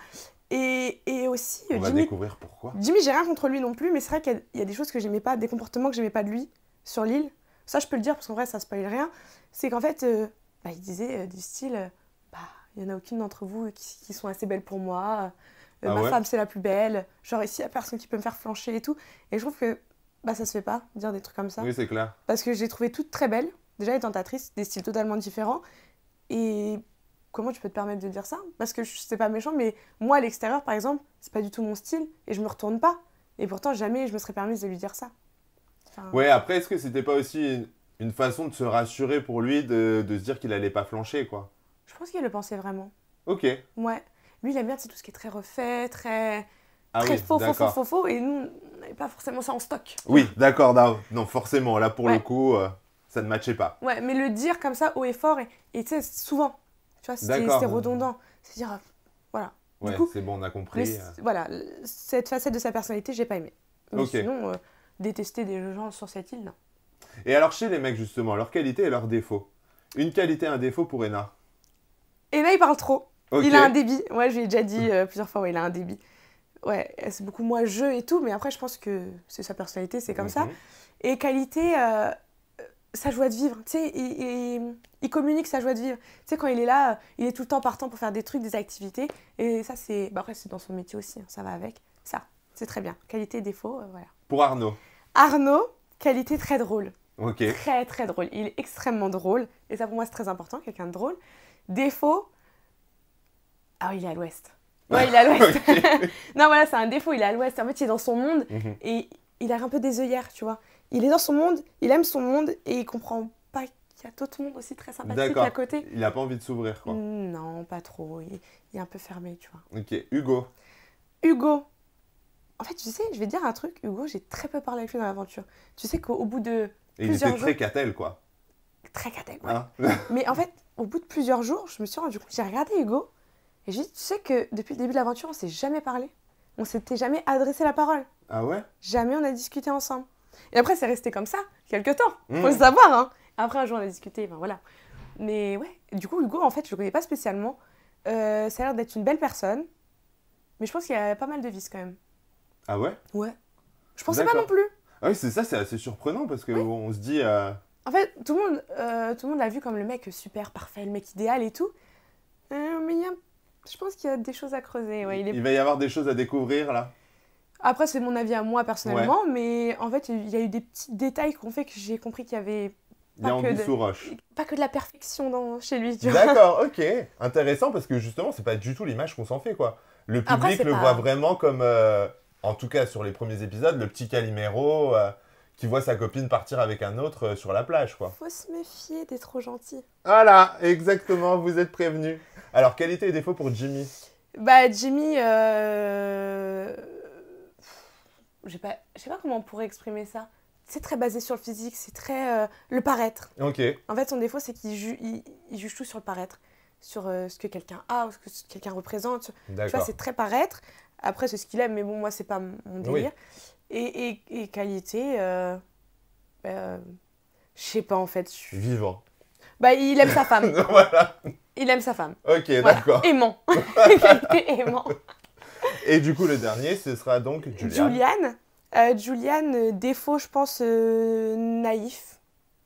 Et aussi, On va Jimmy, découvrir pourquoi. Jimmy, j'ai rien contre lui non plus, mais c'est vrai qu'il y a des choses que j'aimais pas, des comportements que j'aimais pas de lui sur l'île. Ça, je peux le dire parce qu'en vrai, ça spoil rien. C'est qu'en fait, il disait du style il y en a aucune d'entre vous qui sont assez belles pour moi. Ah Ma ouais femme, c'est la plus belle. Genre, ici, il y a personne qui peut me faire flancher et tout. Et je trouve que ça se fait pas, dire des trucs comme ça. Oui, c'est clair. Parce que j'ai trouvé toutes très belles. Déjà, les tentatrices, des styles totalement différents. Et comment tu peux te permettre de dire ça? Parce que c'est pas méchant, mais moi, à l'extérieur, par exemple, c'est pas du tout mon style. Et je me retourne pas. Et pourtant, jamais je me serais permise de lui dire ça. Enfin, Ouais, après, est-ce que c'était pas aussi une façon de se rassurer pour lui, de se dire qu'il allait pas flancher, quoi? je pense qu'il le pensait vraiment. Ok. Ouais. Lui, il aime bien tout ce qui est très refait, très Ah oui, faux. d'accord. Et nous, on n'avait pas forcément ça en stock. Oui, d'accord, non, non, forcément, là, pour Ouais. le coup, ça ne matchait pas. Ouais, mais le dire comme ça, haut et fort, et tu sais, souvent, tu vois, D'accord. c'est redondant. C'est dire, voilà. Du Ouais, coup, c'est bon, on a compris. voilà, cette facette de sa personnalité, j'ai pas aimé. Mais Ok. sinon, détester des gens sur cette île, non. Et alors, chez les mecs, justement, leurs qualités et leurs défauts, Une qualité, un défaut pour Ena. Et là, il parle trop. Ok. Il a un débit. Ouais, je lui ai déjà dit plusieurs fois, ouais, il a un débit. Ouais, c'est beaucoup moins jeu et tout, mais après, je pense que c'est sa personnalité, c'est comme ça. Et qualité, sa joie de vivre. Tu sais, il communique sa joie de vivre. Tu sais, quand il est là, il est tout le temps partant pour faire des trucs, des activités. Et ça, c'est. Bah, après, c'est dans son métier aussi, hein, ça va avec. Ça, c'est très bien. Qualité, défaut, voilà. Pour Arnaud. Arnaud, qualité très drôle. Ok. Très, très drôle. Il est extrêmement drôle. Et ça, pour moi, c'est très important, quelqu'un de drôle. Défaut. Ah, il est à l'ouest. Ouais, il est à l'ouest. Non, voilà, c'est un défaut, il est à l'ouest. En fait, il est dans son monde et il a un peu des œillères, tu vois. Il est dans son monde, il aime son monde et il comprend pas qu'il y a d'autres mondes aussi très sympathiques à côté. Il a pas envie de s'ouvrir, quoi. Non, pas trop. Il est un peu fermé, tu vois. Ok. Hugo. Hugo. En fait, tu sais, je vais te dire un truc. Hugo, j'ai très peu parlé avec lui dans l'aventure. Tu sais qu'au bout de Et il plusieurs était jours... très catel, quoi. Très cadet, ouais. Hein. Mais en fait, au bout de plusieurs jours, je me suis rendu compte, j'ai regardé Hugo et j'ai dit, tu sais que depuis le début de l'aventure, on s'est jamais parlé. On s'était jamais adressé la parole. Ah ouais? Jamais on a discuté ensemble. Et après, c'est resté comme ça, quelques temps. Faut le savoir, hein. Après, un jour, on a discuté, ben voilà. Mais ouais, du coup, Hugo, en fait, je le connais pas spécialement. Ça a l'air d'être une belle personne. Mais je pense qu'il y a pas mal de vices quand même. Ah ouais? Ouais. Je pensais pas non plus. Ah oui, c'est ça, c'est assez surprenant parce que on se dit... En fait, tout le monde l'a vu comme le mec super parfait, le mec idéal et tout. Mais je pense qu'il y a des choses à creuser. Ouais, il va y avoir des choses à découvrir, là. Après, c'est mon avis à moi personnellement, mais en fait, il y a eu des petits détails qui ont fait que j'ai compris qu'il y avait Il y a anguille sous roche. Pas que de la perfection chez lui. D'accord, ok. Intéressant parce que justement, c'est pas du tout l'image qu'on s'en fait, quoi. Le public le voit vraiment comme, en tout cas sur les premiers épisodes, le petit Calimero qui voit sa copine partir avec un autre sur la plage, quoi. Faut se méfier d'être trop gentil. Voilà, exactement, vous êtes prévenus. Alors, qualité et défaut pour Jimmy? Bah, Jimmy, je sais pas comment on pourrait exprimer ça. C'est très basé sur le physique, c'est très le paraître. Ok. En fait, son défaut, c'est qu'il juge tout sur le paraître, sur ce que quelqu'un a, ou ce que quelqu'un représente. Tu vois, c'est très paraître. Après, c'est ce qu'il aime, mais bon, moi, c'est pas mon délire. Oui. Et qualité, je sais pas en fait. Vivant. Bah, il aime sa femme. Voilà. Il aime sa femme. Ok, voilà. D'accord. Aimant. Qualité aimant. Et du coup, le dernier, ce sera donc Juliane. Juliane, défaut, je pense, naïf.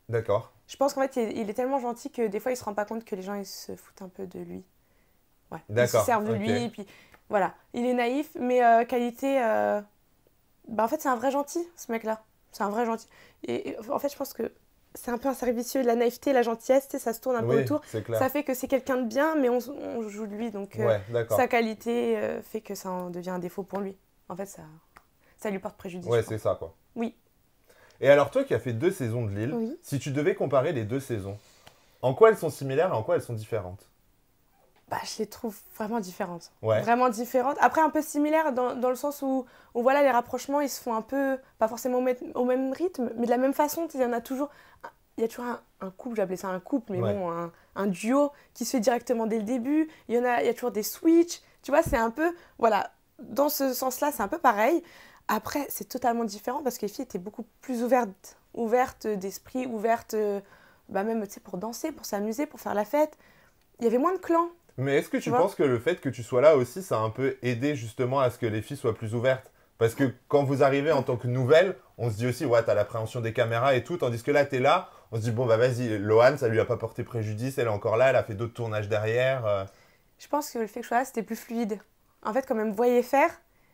D'accord. Je pense qu'en fait, il est tellement gentil que des fois, il se rend pas compte que les gens, ils se foutent un peu de lui. Ouais. D'accord. Ils se servent de lui, et puis voilà. Il est naïf, mais qualité... Bah, en fait, c'est un vrai gentil, ce mec-là. C'est un vrai gentil. Et en fait, je pense que c'est un peu un cercle vicieux. La naïveté, la gentillesse, ça se tourne un peu autour. Ça fait que c'est quelqu'un de bien, mais on joue de lui. Donc, sa qualité fait que ça en devient un défaut pour lui. En fait, ça lui porte préjudice. Ouais, c'est ça, quoi. Oui. Et alors, toi qui as fait 2 saisons de Lille, si tu devais comparer les 2 saisons, en quoi elles sont similaires et en quoi elles sont différentes? Bah, je les trouve vraiment différentes. Ouais. Vraiment différentes. Après, un peu similaires dans le sens où voilà, les rapprochements, ils se font un peu, pas forcément au même rythme, mais de la même façon. Il y en a toujours... Il y a toujours un couple, j'appelais ça un couple, mais bon, un duo qui se fait directement dès le début. Il y a toujours des switches. Tu vois, c'est un peu... Voilà, dans ce sens-là, c'est un peu pareil. Après, c'est totalement différent parce que les filles étaient beaucoup plus ouvertes d'esprit, ouvertes même pour danser, pour s'amuser, pour faire la fête. Il y avait moins de clans. Mais est-ce que tu penses que le fait que tu sois là aussi, ça a un peu aidé justement à ce que les filles soient plus ouvertes? Parce que quand vous arrivez en tant que nouvelle, on se dit aussi, ouais, t'as l'appréhension des caméras et tout, tandis que là, t'es là, on se dit, bon, bah vas-y, Loane, ça lui a pas porté préjudice, elle est encore là, elle a fait d'autres tournages derrière. Je pense que le fait que je sois là, c'était plus fluide. En fait, quand elle me voyait faire,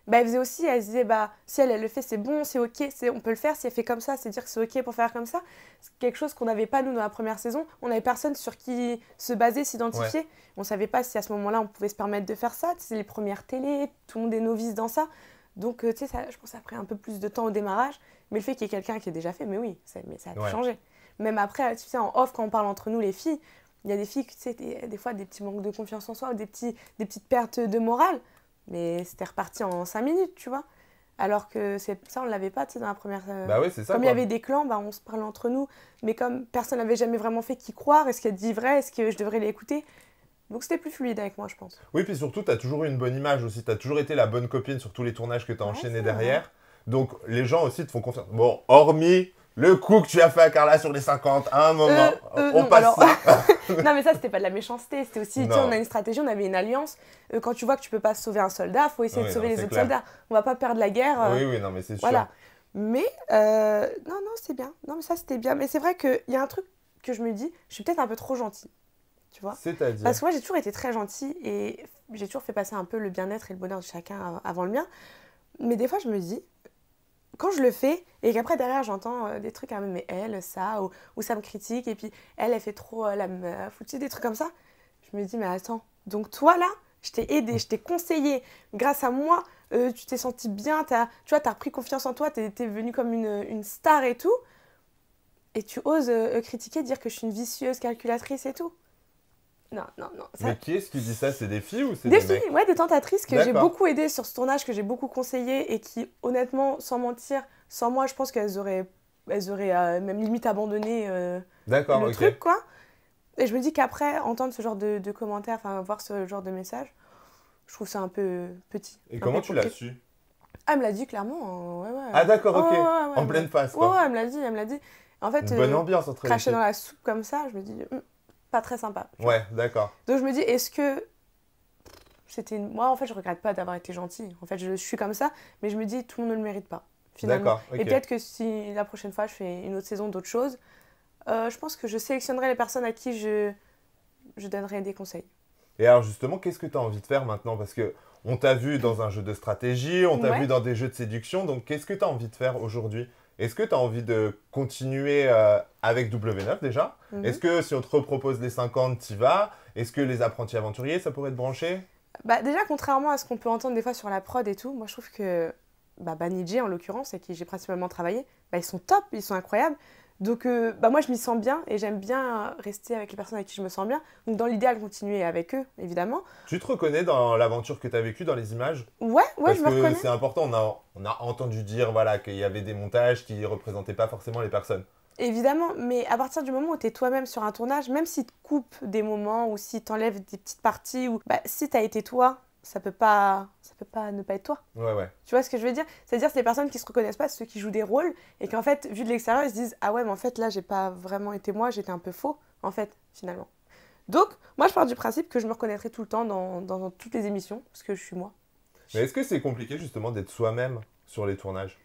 bah, elle faisait aussi, elle se disait, bah, si elle le fait, c'est bon, c'est ok, on peut le faire. Si elle fait comme ça, c'est dire que c'est ok pour faire comme ça. C'est quelque chose qu'on n'avait pas, nous, dans la première saison. On n'avait personne sur qui se baser, s'identifier. Ouais. On ne savait pas si à ce moment-là, on pouvait se permettre de faire ça. C'est les premières télés, tout le monde est novice dans ça. Donc, tu sais, je pense que ça a pris un peu plus de temps au démarrage. Mais le fait qu'il y ait quelqu'un qui ait déjà fait, mais oui, ça a tout changé. Même après, tu sais, en off, quand on parle entre nous, les filles, il y a des filles, tu sais, des fois, des petits manques de confiance en soi ou des petites pertes de morale. Mais c'était reparti en 5 minutes, tu vois. Alors que ça, on ne l'avait pas, tu sais, dans la première... Bah oui, c'est ça. Comme il y avait des clans, bah, on se parlait entre nous. Mais comme personne n'avait jamais vraiment fait qu'y croire, est-ce qu'elle dit vrai? Est-ce que je devrais l'écouter? Donc c'était plus fluide avec moi, je pense. Oui, puis surtout, tu as toujours eu une bonne image aussi. Tu as toujours été la bonne copine sur tous les tournages que tu as enchaînés derrière. Donc les gens aussi te font confiance. Bon, hormis le coup que tu as fait à Carla sur les 50, à un moment, on non, passe alors... ça. Non, mais ça, c'était pas de la méchanceté. C'était aussi, tu sais, Non. on a une stratégie, on avait une alliance. Quand tu vois que tu peux pas sauver un soldat, faut essayer Oui, de sauver non, les c'est autres clair. soldats. On va pas perdre la guerre. Oui, oui, non, mais c'est sûr. Voilà. Mais, non, non, c'est bien. Non, mais ça, c'était bien. Mais c'est vrai qu'il y a un truc que je me dis, je suis peut-être un peu trop gentille. Tu vois? C'est-à-dire. Parce que moi, j'ai toujours été très gentille et j'ai toujours fait passer un peu le bien-être et le bonheur de chacun avant le mien. Mais des fois, je me dis, quand je le fais et qu'après, derrière, j'entends des trucs, ah, mais elle, ça, ou ça me critique, et puis elle fait trop la meuf, ou tu sais, des trucs comme ça. Je me dis, mais attends, donc toi, là, je t'ai aidé, je t'ai conseillé. Grâce à moi, tu t'es senti bien, tu vois, t'as repris confiance en toi, t'es venue comme une star et tout. Et tu oses critiquer, dire que je suis une vicieuse calculatrice et tout. Non, non, non. Ça... Mais qui est-ce qui dit ça? C'est des filles ou c'est Des des mecs? filles, ouais, des tentatrices que j'ai D'accord. beaucoup aidées sur ce tournage, que j'ai beaucoup conseillé et qui, honnêtement, sans mentir, sans moi, je pense qu'elles auraient même limite abandonné D'accord, le ok. truc, quoi. Et je me dis qu'après, entendre ce genre de commentaires, enfin, voir ce genre de messages, je trouve ça un peu petit. Et un comment peu tu l'as hypocrite. su? Ah, elle me l'a dit clairement, ouais, ouais. Ah, d'accord, Ouais, ok. ouais, ouais, En pleine face, ouais, quoi. ouais, elle me l'a dit, elle me l'a dit. En fait, Une bonne ambiance entre les cracher filles. dans la soupe comme ça, je me dis, pas très sympa. Tu Ouais, d'accord. vois. Donc je me dis, est-ce que c'était moi, en fait, je regrette pas d'avoir été gentille. En fait, je suis comme ça, mais je me dis, tout le monde ne le mérite pas, finalement. D'accord, ok. Et peut-être que si la prochaine fois, je fais une autre saison d'autres choses, je pense que je sélectionnerai les personnes à qui je donnerai des conseils. Et alors justement, qu'est-ce que tu as envie de faire maintenant? Parce que on t'a vu dans un jeu de stratégie, on t'a Ouais. vu dans des jeux de séduction, donc qu'est-ce que tu as envie de faire aujourd'hui? Est-ce que tu as envie de continuer avec W9 déjà? Mhm. Est-ce que si on te repropose les 50, t'y vas? Est-ce que les apprentis aventuriers, ça pourrait te brancher? Bah, déjà, contrairement à ce qu'on peut entendre des fois sur la prod et tout, moi je trouve que Banijé, en l'occurrence, avec qui j'ai principalement travaillé, ils sont top, ils sont incroyables. Donc moi je m'y sens bien et j'aime bien rester avec les personnes avec qui je me sens bien. Donc dans l'idéal, continuer avec eux, évidemment. Tu te reconnais dans l'aventure que tu as vécue, dans les images? Ouais, Parce je me que reconnais. c'est important, on a entendu dire voilà, qu'il y avait des montages qui ne représentaient pas forcément les personnes. Évidemment, mais à partir du moment où tu es toi-même sur un tournage, même si tu coupes des moments ou si tu enlèves des petites parties, ou si tu as été toi, ça peut pas ne pas être toi. Ouais, ouais. Tu vois ce que je veux dire? C'est-à-dire c'est les personnes qui se reconnaissent pas, ceux qui jouent des rôles, et qu'en fait, vu de l'extérieur, ils se disent ah ouais, mais en fait là, j'ai pas vraiment été moi, j'étais un peu faux, en fait, finalement. Donc, moi, je pars du principe que je me reconnaîtrai tout le temps dans toutes les émissions, parce que je suis moi. Mais est-ce que c'est compliqué justement d'être soi-même sur les tournages?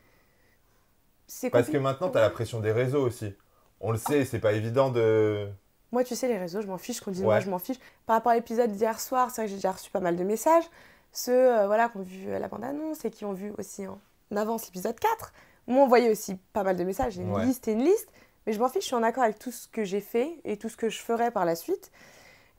C'est Parce que compliqué. maintenant, tu as la pression des réseaux aussi. On le sait, c'est pas évident de... Moi, tu sais, les réseaux, je m'en fiche. Qu'on dise moi, Ouais. je m'en fiche. Par rapport à l'épisode d'hier soir, c'est vrai que j'ai déjà reçu pas mal de messages. Ceux voilà, qui ont vu la bande-annonce et qui ont vu aussi en avance l'épisode 4 m'ont envoyé aussi pas mal de messages. J'ai une Ouais. liste et une liste. Mais je m'en fiche, je suis en accord avec tout ce que j'ai fait et tout ce que je ferai par la suite.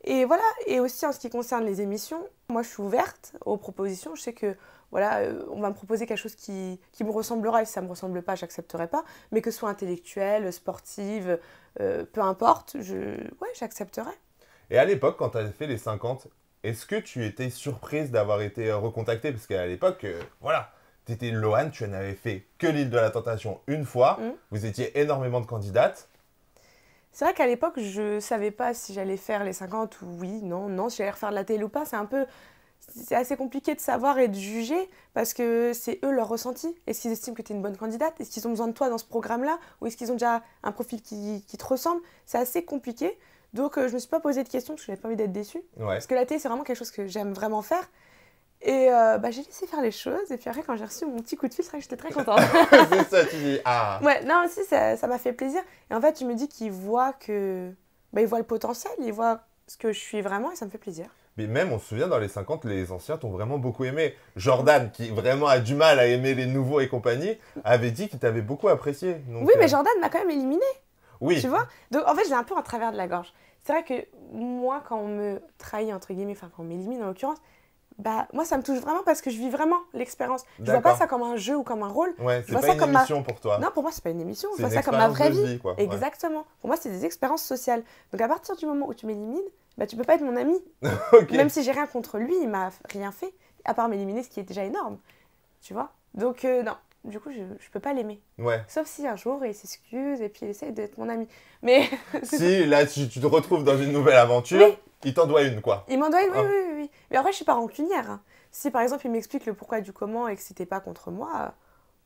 Et voilà, et aussi en ce qui concerne les émissions, moi je suis ouverte aux propositions. Je sais que voilà, on va me proposer quelque chose qui me ressemblera et si ça ne me ressemble pas, j'accepterai pas. Mais que ce soit intellectuel, sportive, peu importe, ouais, j'accepterai. Et à l'époque, quand tu as fait les 50, est-ce que tu étais surprise d'avoir été recontactée? Parce qu'à l'époque, voilà, tu étais Lohan, tu n'avais fait que l'île de la Tentation une fois, vous étiez énormément de candidates. C'est vrai qu'à l'époque, je savais pas si j'allais faire les 50 ou oui, non, si j'allais refaire de la télé ou pas. C'est assez compliqué de savoir et de juger parce que c'est eux leur ressenti. Est-ce qu'ils estiment que tu es une bonne candidate? Est-ce qu'ils ont besoin de toi dans ce programme-là? Ou est-ce qu'ils ont déjà un profil qui te ressemble? C'est assez compliqué. Donc je me suis pas posé de questions parce que j'avais pas envie d'être déçue. Ouais. Parce que la télé, c'est vraiment quelque chose que j'aime vraiment faire. Et j'ai laissé faire les choses. Et puis après, quand j'ai reçu mon petit coup de fil, c'est vrai que j'étais très contente. C'est ça, tu dis, ah. Ouais, non, aussi, ça m'a fait plaisir. Et en fait, je me dis qu'ils voient ils voient le potentiel, ils voient ce que je suis vraiment et ça me fait plaisir. Mais même, on se souvient, dans les 50, les anciens t'ont vraiment beaucoup aimé. Jordan, qui vraiment a du mal à aimer les nouveaux et compagnie, avait dit qu'il t'avait beaucoup apprécié. Donc, Oui, mais Jordan m'a quand même éliminée, oui. tu vois. Donc, en fait, j'ai un peu en travers de la gorge. C'est vrai que moi, quand on me trahit, entre guillemets, enfin, quand on m'élimine en l'occurrence, moi, ça me touche vraiment parce que je vis vraiment l'expérience. Je vois pas D'accord. ça comme un jeu ou comme un rôle. Ouais, Je c'est vois pas ça une comme émission pour toi. Non, pour moi, c'est pas une émission. Je C'est vois une ça comme ma vraie expérience de vie. quoi. Ouais. Exactement. Pour moi, c'est des expériences sociales. Donc, à partir du moment où tu m'élimines, tu peux pas être mon ami. Ok. Même si j'ai rien contre lui, il m'a rien fait, à part m'éliminer, ce qui est déjà énorme. Tu vois? Donc, non. Du coup, je peux pas l'aimer. Ouais. Sauf si un jour, il s'excuse et puis il essaie d'être mon ami. Mais Si, là, tu te retrouves dans une nouvelle aventure, Oui. il t'en doit une, quoi. il m'en doit une, Ah. oui. Mais après, je suis pas rancunière. Hein. Si, par exemple, il m'explique le pourquoi du comment et que c'était pas contre moi,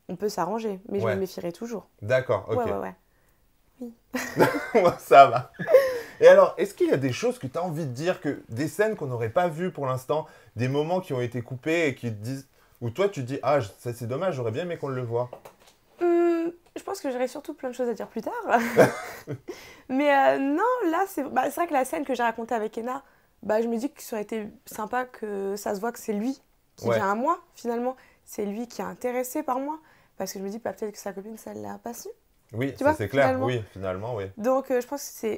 on peut s'arranger, mais je Ouais. me méfierai toujours. D'accord, ok. Ouais. Ça va. Et alors, est-ce qu'il y a des choses que tu as envie de dire, des scènes qu'on n'aurait pas vues pour l'instant, des moments qui ont été coupés et qui te disent, ou toi tu te dis, ah, ça c'est dommage, j'aurais bien aimé qu'on le voit. Je pense que j'aurai surtout plein de choses à dire plus tard. Mais non, là, c'est vrai que la scène que j'ai racontée avec Enna, je me dis que ça aurait été sympa que ça se voit que c'est lui qui Ouais. vient à moi, finalement. C'est lui qui est intéressé par moi. Parce que je me dis, peut-être que sa copine, ça ne l'a pas su. Oui, Tu ça vois, c'est clair, finalement. oui, finalement, oui. Donc, je pense que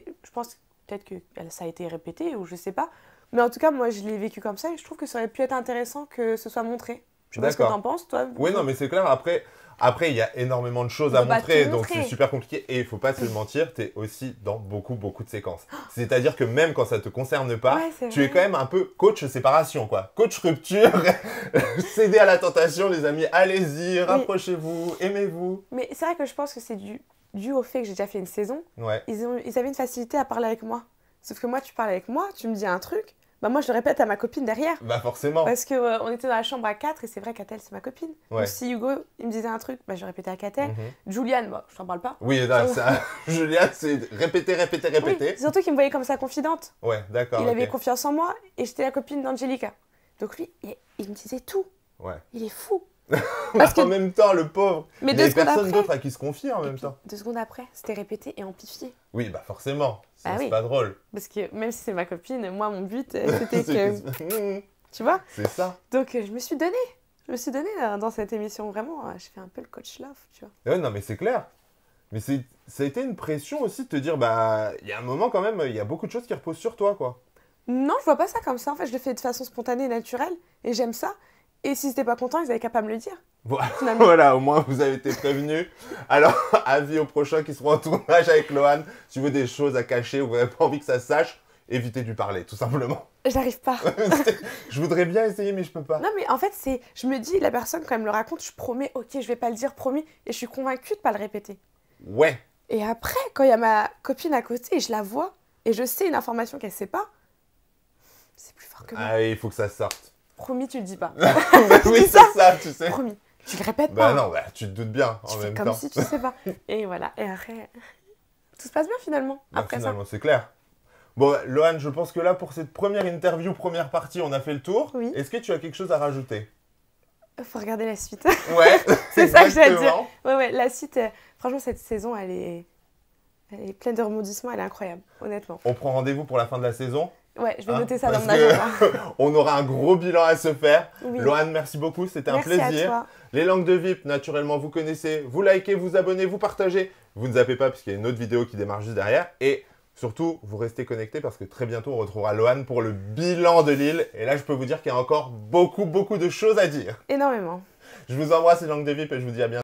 peut-être que ça a été répété ou je sais pas. Mais en tout cas, moi, je l'ai vécu comme ça et je trouve que ça aurait pu être intéressant que ce soit montré. Je sais pas ce que D'accord. t'en penses, toi. Oui, non, mais c'est clair, après, il y a énormément de choses On à peut pas montrer, tout donc montrer. c'est super compliqué. Et il faut pas se le mentir, tu es aussi dans beaucoup, beaucoup de séquences. C'est-à-dire que même quand ça te concerne pas, Ouais, c'est tu es vrai. quand même un peu coach séparation, quoi. Coach rupture, cédez à la tentation, les amis, allez-y, rapprochez-vous, aimez-vous. Mais c'est vrai que je pense que c'est dû au fait que j'ai déjà fait une saison. Ouais, Ils avaient une facilité à parler avec moi. Sauf que moi, tu parles avec moi, tu me dis un truc, moi je le répète à ma copine derrière. bah forcément. Parce que on était dans la chambre à 4 et c'est vrai qu'Atel c'est ma copine. Ouais. Donc si Hugo il me disait un truc, je répétais à Catel. Mhm. Juliane, je t'en parle pas. Oui, là, ça, Julia, c'est répéter, répéter, répéter. Oui, surtout qu'il me voyait comme sa confidente. Ouais, d'accord. Il avait ok. confiance en moi et j'étais la copine d'Angelica. Donc lui, il me disait tout. Ouais. Il est fou. Parce en même temps, le pauvre, Mais il deux n'y avait secondes personne après. d'autre à qui se confier en Et même puis, temps. 2 secondes après, c'était répété et amplifié. Oui, bah forcément, Bah c'est oui. pas drôle. Parce que même si c'est ma copine, moi mon but c'était que. C'est Tu vois. c'est ça. Donc je me suis donnée. Je me suis donnée dans cette émission. Vraiment, je fais un peu le coach love, tu vois. Ouais, non, mais c'est clair. Mais ça a été une pression aussi de te dire, bah, il y a un moment quand même, il y a beaucoup de choses qui reposent sur toi, quoi. Non, je vois pas ça comme ça. En fait, je le fais de façon spontanée et naturelle. Et j'aime ça. Et s'ils étaient pas contents, ils avaient qu'à pas me le dire. Finalement. Voilà, au moins vous avez été prévenus. Alors, avis aux prochains qui seront en tournage avec Lohan. Si vous avez des choses à cacher ou vous n'avez pas envie que ça se sache, évitez de lui parler, tout simplement. J'arrive pas. Je voudrais bien essayer, mais je peux pas. Non, mais en fait, je me dis, la personne, quand elle me le raconte, je promets, ok, je vais pas le dire, promis. Et je suis convaincue de pas le répéter. Ouais. Et après, quand il y a ma copine à côté et je la vois, et je sais une information qu'elle sait pas, c'est plus fort que moi. Ah, il faut que ça sorte. Promis, tu le dis pas. Bah oui, dis c'est ça, tu sais. Promis. Tu le répètes Bah pas. non, bah, tu te doutes bien Tu en fais même comme temps. si tu sais pas. Et voilà. Et après, tout se passe bien finalement. Bah, Après finalement, c'est clair. Bon, Lohan, je pense que là, pour cette première interview, première partie, on a fait le tour. Oui. Est-ce que tu as quelque chose à rajouter? ça, faut regarder la suite. Ouais, C'est ça que j'allais dire. exactement. Ouais, la suite, franchement, cette saison, elle est pleine de rebondissements, elle est incroyable, honnêtement. On prend rendez-vous pour la fin de la saison. Ouais, je vais Hein, noter ça dans parce mon que agenda. on aura un gros bilan à se faire. Oui. Lohan, merci beaucoup, c'était un Merci plaisir. à toi. Les langues de VIP, naturellement, vous connaissez. Vous likez, vous abonnez, vous partagez. Vous ne zappez pas puisqu'il y a une autre vidéo qui démarre juste derrière. Et surtout, vous restez connectés parce que très bientôt, on retrouvera Lohan pour le bilan de Lille. Et là, je peux vous dire qu'il y a encore beaucoup, beaucoup de choses à dire. Énormément. Je vous embrasse, les langues de VIP, et je vous dis à bientôt.